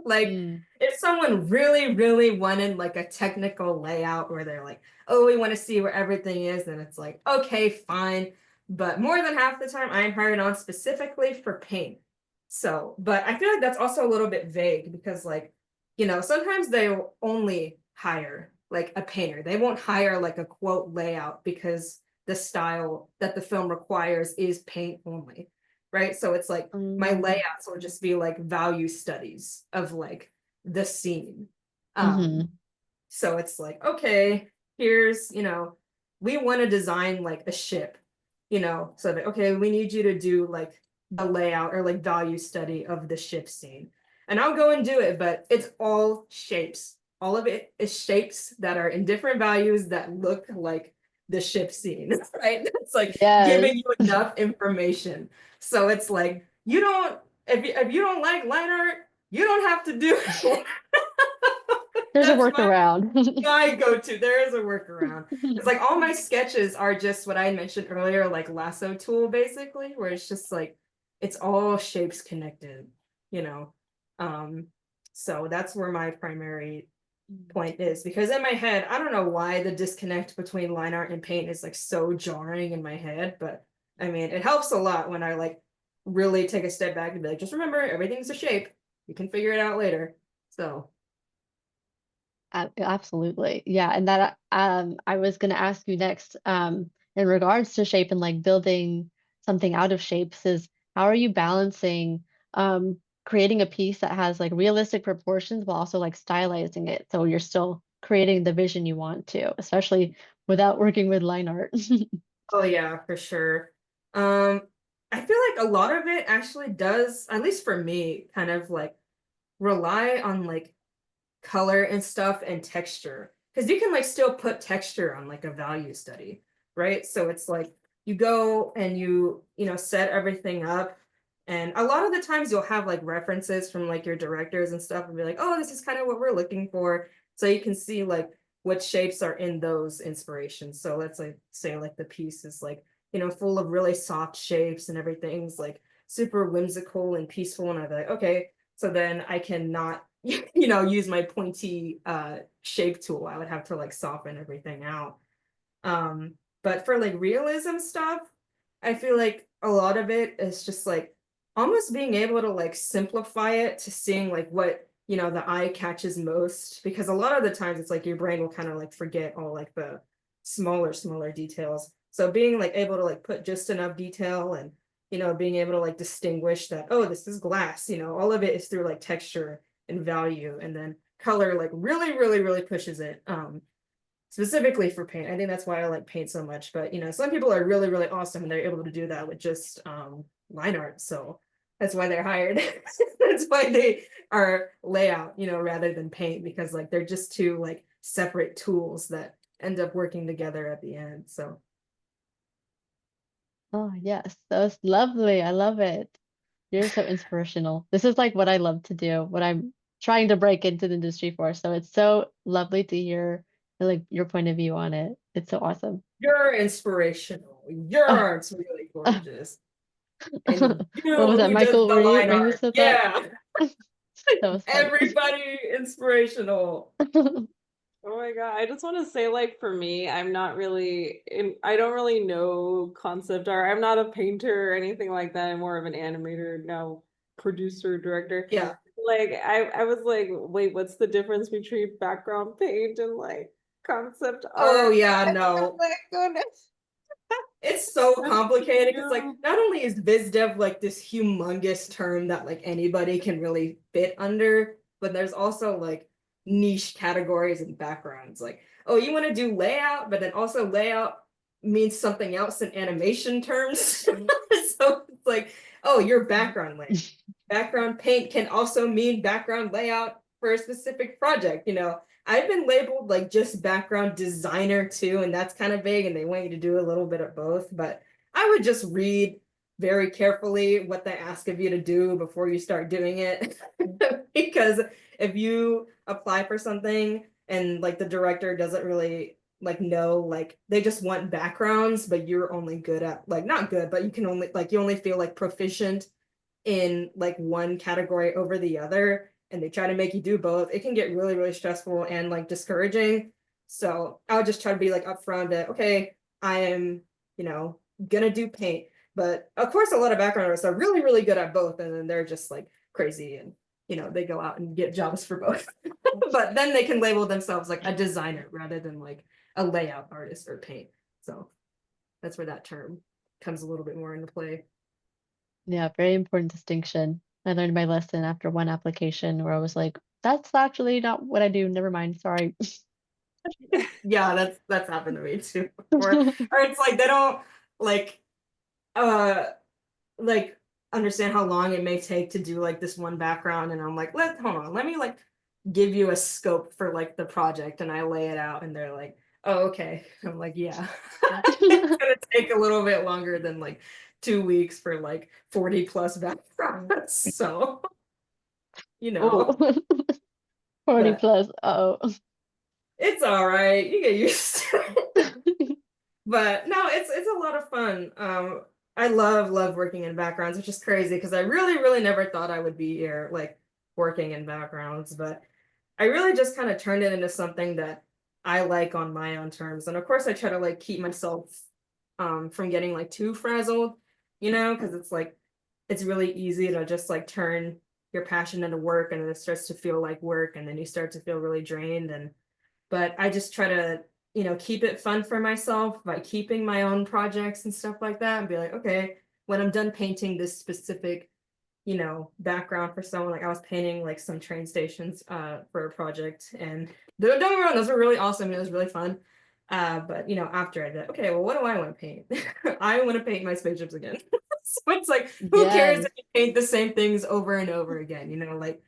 Like, Mm. if someone really, really wanted like a technical layout where they're like, oh, we want to see where everything is, then it's like, okay, fine. But more than half the time, I'm hired on specifically for paint. So, but I feel like that's also a little bit vague because, like, sometimes they'll only hire like a painter. They won't hire like a quote layout because the style that the film requires is paint only, right? So it's like my Mm. layouts will just be like value studies of like the scene. Mm-hmm. So it's like, okay, here's, we want to design like a ship, so that, okay, we need you to do like the layout or like value study of the ship scene. And I'll go and do it, but it's all shapes. All of it is shapes that are in different values that look like the ship scene, right? It's like Yes. giving you enough information. So it's like, you don't, if you don't like line art, you don't have to do it. There's a That's workaround. my go-to. There is a workaround. It's like all my sketches are just what I mentioned earlier, like lasso tool, basically, where it's just like it's all shapes connected, you know. Um, so that's where my primary point is, because in my head, I don't know why the disconnect between line art and paint is like so jarring in my head, but I mean, it helps a lot when I like really take a step back and be like, just remember, everything's a shape. You can figure it out later. So Absolutely. Yeah. And that I was gonna ask you next, in regards to shape and like building something out of shapes is how are you balancing creating a piece that has like realistic proportions while also like stylizing it so you're still creating the vision you want to, especially without working with line art. oh yeah, for sure. Um, I feel like a lot of it actually does, at least for me, kind of like rely on like color and stuff and texture. Because you can like still put texture on like a value study, right? So it's like you go and you set everything up. And a lot of the times you'll have like references from like your directors and stuff and be like, oh, this is kind of what we're looking for. So you can see like what shapes are in those inspirations. So let's like say like the piece is like, full of really soft shapes and everything's like super whimsical and peaceful. And I'd be like, okay, so then I cannot use my pointy shape tool. I would have to like soften everything out. But for like realism stuff, I feel like a lot of it is just like almost being able to like simplify it to seeing like what the eye catches most, because a lot of the times it's like your brain will kind of like forget all like the smaller details. So being like able to like put just enough detail and being able to like distinguish that, oh, this is glass, all of it is through like texture and value, and then color like really really really pushes it, specifically for paint. I think that's why I like paint so much. But some people are really really awesome and they're able to do that with just line art, so that's why they're hired. That's why they are layout, rather than paint, because like they're just two like separate tools that end up working together at the end. So Oh, yes, that was lovely. I love it. You're so inspirational. This is like what I love to do, what I'm trying to break into the industry for. So it's so lovely to hear like your point of view on it. It's so awesome. you're inspirational, your Oh, art's really oh. gorgeous, and What was that, who does Michael? the Were you line were you who art? said that? Yeah. That was funny. Everybody inspirational. Oh my God. I just want to say, like, for me, I don't really know concept art. I'm not a painter or anything like that. I'm more of an animator now, producer, director. Yeah. Like, I was like, wait, what's the difference between background paint and like concept Oh art? yeah, Oh no. my goodness. It's so That's complicated because like you. not only is biz dev like this humongous term that like anybody can really fit under, but there's also like niche categories and backgrounds. Like, oh, you want to do layout, but then also layout means something else in animation terms. So it's like, oh, your background layout. Background paint can also mean background layout for a specific project. I've been labeled like just background designer too, and that's kind of vague, and they want you to do a little bit of both. But I would just read very carefully what they ask of you to do before you start doing it. Because if you apply for something and like the director doesn't really like know, like they just want backgrounds, but you're only good at like not good, but you can only like you only feel like proficient in like one category over the other, and they try to make you do both, it can get really, really stressful and like discouraging. So I would just try to be like upfront that, okay, I am, gonna do paint. But of course, a lot of background artists are really, really good at both, and then they're just like crazy and they go out and get jobs for both. But then they can label themselves like a designer rather than like a layout artist or paint. So that's where that term comes a little bit more into play. Yeah, very important distinction. I learned my lesson after one application where I was like, that's actually not what I do. Never mind. Sorry. Yeah, that's happened to me too. Or it's like they don't like uh like understand how long it may take to do like this one background, and I'm like, hold on, let me like give you a scope for like the project, and I lay it out and they're like, oh, okay. I'm like, yeah. It's gonna take a little bit longer than like 2 weeks for like 40 plus backgrounds. So, Oh, 40 but plus. Oh. it's all right. You get used to it. But no, it's a lot of fun. I love working in backgrounds, which is crazy because I really, really never thought I would be here, like working in backgrounds. But I really just kind of turned it into something that I like on my own terms. And of course, I try to like keep myself from getting like too frazzled, because it's like it's really easy to just like turn your passion into work, and then it starts to feel like work, and then you start to feel really drained. And but I just try to, keep it fun for myself by keeping my own projects and stuff like that, and be like, okay, when I'm done painting this specific, background for someone, like I was painting like some train stations for a project, and don't get me wrong, those were really awesome and it was really fun. But after I did, okay, well, what do I want to paint? I want to paint my spaceships again. So it's like, who cares Yes. if you paint the same things over and over again? Like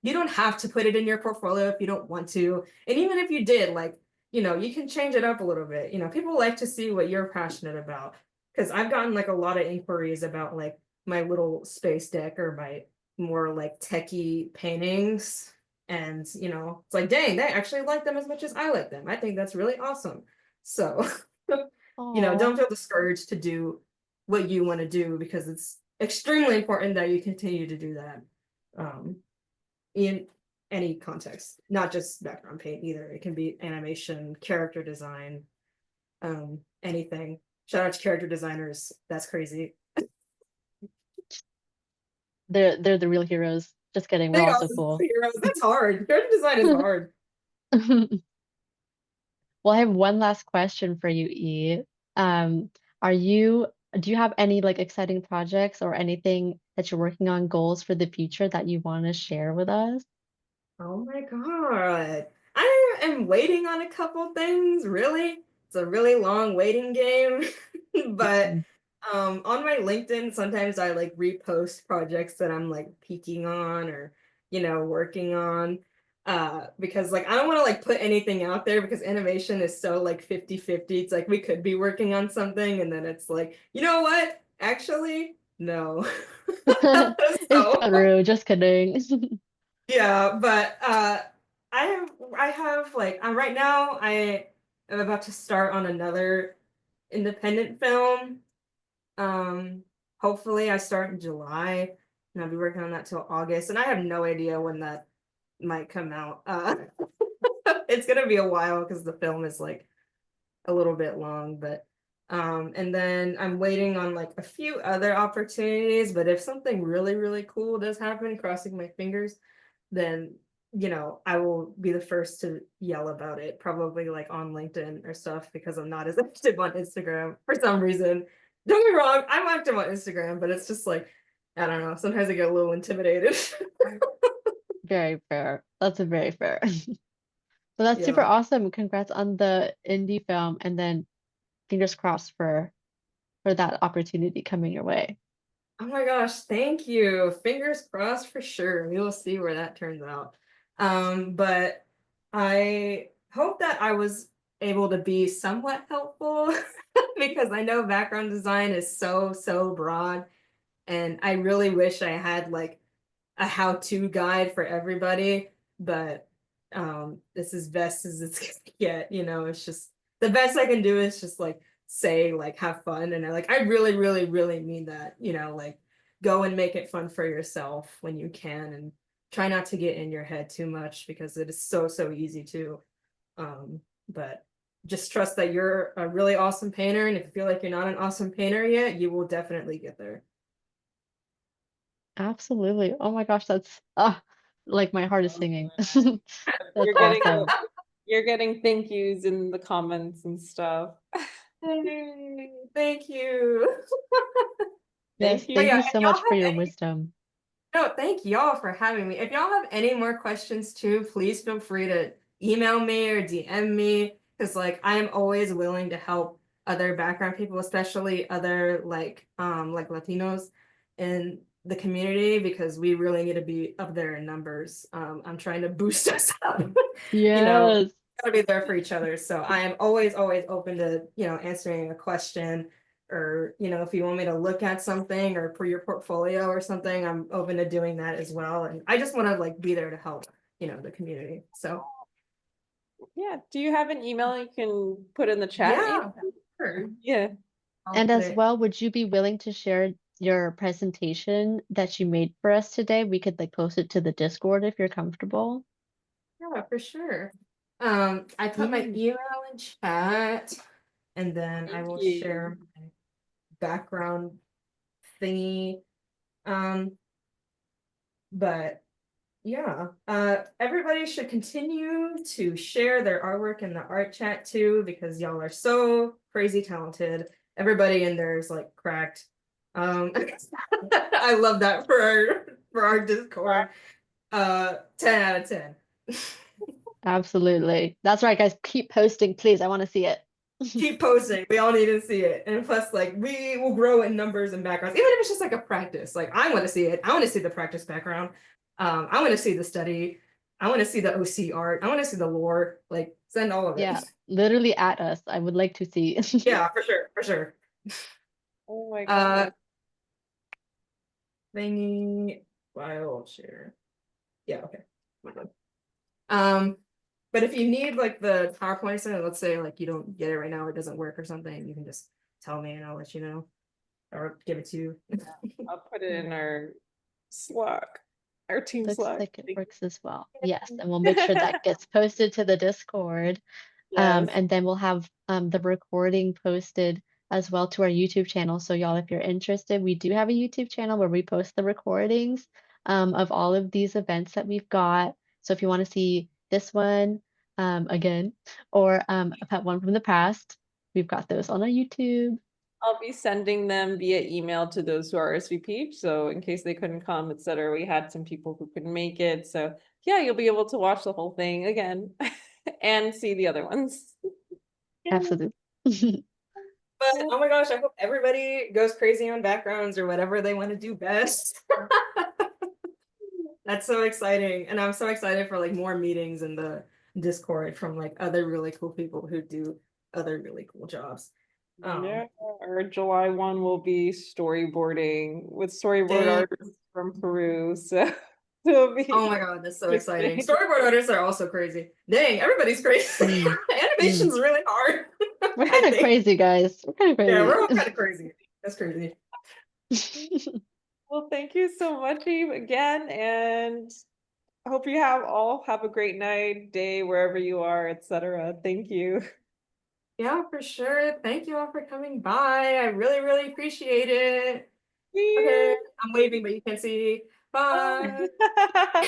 you don't have to put it in your portfolio if you don't want to. And even if you did, like, you can change it up a little bit. People like to see what you're passionate about. Because I've gotten like a lot of inquiries about like my little space deck or my more like techie paintings. And, it's like, dang, they actually like them as much as I like them. I think that's really awesome. So, Oh. don't feel discouraged to do what you want to do, because it's extremely important that you continue to do that. In any context, not just background paint either. It can be animation, character design, anything. Shout out to character designers. That's crazy. They're the real heroes. Just kidding. We're They are also cool. heroes. That's hard. Character design is hard. Well, I have one last question for you, E. Um, are you, do you have any like exciting projects or anything that you're working on, goals for the future that you want to share with us? Oh my god. I am waiting on a couple things, really. It's a really long waiting game. But Mm. on my LinkedIn, sometimes I like repost projects that I'm like peaking on or, working on. Because like I don't want to like put anything out there, because animation is so like 50-50. It's like we could be working on something and then it's like, you know what? Actually, no. It's So true. Just kidding. yeah, but I have like right now I am about to start on another independent film. Um Hopefully I start in July, and I'll be working on that till August, and I have no idea when that might come out. It's gonna be a while because the film is like a little bit long, but and then I'm waiting on like a few other opportunities, but if something really, really cool does happen, crossing my fingers, then I will be the first to yell about it, probably like on LinkedIn or stuff, because I'm not as active on Instagram for some reason. Don't get me wrong, I'm active on Instagram, but it's just like, I don't know, sometimes I get a little intimidated. Very fair. That's a very fair. So that's super Yeah. awesome. Congrats on the indie film, and then fingers crossed for that opportunity coming your way. Oh my gosh, thank you. Fingers crossed for sure. We will see where that turns out. But I hope that I was able to be somewhat helpful because I know background design is so, so broad. And I really wish I had like a how-to guide for everybody, but this is best as it's gonna get, it's just the best I can do is just like say like have fun, and I really, really, really mean that, like go and make it fun for yourself when you can, and try not to get in your head too much because it is so easy to. But just trust that you're a really awesome painter, and if you feel like you're not an awesome painter yet, you will definitely get there. Absolutely. Oh my gosh, that's like my heart is singing. That's You're getting awesome. you're getting thank yous in the comments and stuff. Yay, thank you. Yes, Thank you. But thank yeah, you if so y'all much for have your any, wisdom. no, thank y'all for having me. If y'all have any more questions too, please feel free to email me or DM me, because like I am always willing to help other background people, especially other like Latinos in the community, because we really need to be up there in numbers. I'm trying to boost us up. You know, Yes. gotta be there for each other. So I am always open to, answering a question, or if you want me to look at something or for your portfolio or something, I'm open to doing that as well. And I just want to like be there to help, the community. So Yeah. Do you have an email you can put in the chat? yeah, Maybe? sure. Yeah. I'll And put as it. well, would you be willing to share your presentation that you made for us today? We could like post it to the Discord if you're comfortable. Yeah, for sure. I put my Yeah. email in chat, and then I Thank will you. share my background thingy. But yeah, everybody should continue to share their artwork in the art chat too, because y'all are so crazy talented. Everybody in there is like cracked. I love that for our Discord. 10 out of 10. Absolutely. That's right, guys. Keep posting, please. I want to see it. Keep posting. We all need to see it. And plus, like, we will grow in numbers and backgrounds, even if it's just like a practice. Like, I want to see it. I want to see the practice background. I want to see the study. I want to see the OC art. I want to see the lore. Like, send all of it. Yeah, literally at us. I would like to see. Yeah, for sure, for sure. Oh my Uh, God. thingy file share. Yeah, okay. We're good. But if you need like the PowerPoint, so let's say like you don't get it right now or it doesn't work or something, you can just tell me and I'll let you know, or give it to you. I'll put it in our Slack, our team Looks Slack. like it Thank works as well. Yes, you. and we'll make sure that gets posted to the Discord. Yes. And then we'll have the recording posted as well to our YouTube channel. So y'all, if you're interested, we do have a YouTube channel where we post the recordings of all of these events that we've got. So if you want to see this one again, or one from the past, we've got those on our YouTube. I'll be sending them via email to those who are RSVP. So in case they couldn't come, etc., we had some people who couldn't make it. So yeah, you'll be able to watch the whole thing again and see the other ones. Absolutely. But oh my gosh, I hope everybody goes crazy on backgrounds or whatever they want to do best. That's so exciting. And I'm so excited for like more meetings in the Discord from like other really cool people who do other really cool jobs. Yeah, our July 1 will be storyboarding with storyboard Dang. artists from Peru. So it'll be Oh my God, that's so exciting. interesting. Storyboard artists are also crazy. Dang, everybody's crazy. Mm, mm. Animation's really hard. We're I kind of think. crazy, guys. We're kind of Yeah, we're crazy. all kind of crazy. That's crazy. Well, thank you so much, Eve, again, and I hope you have a great night, day, wherever you are, etc. Thank you. Yeah, for sure. Thank you all for coming by. I really appreciate it. See Okay, you. I'm waving, but you can't see. Bye. Bye.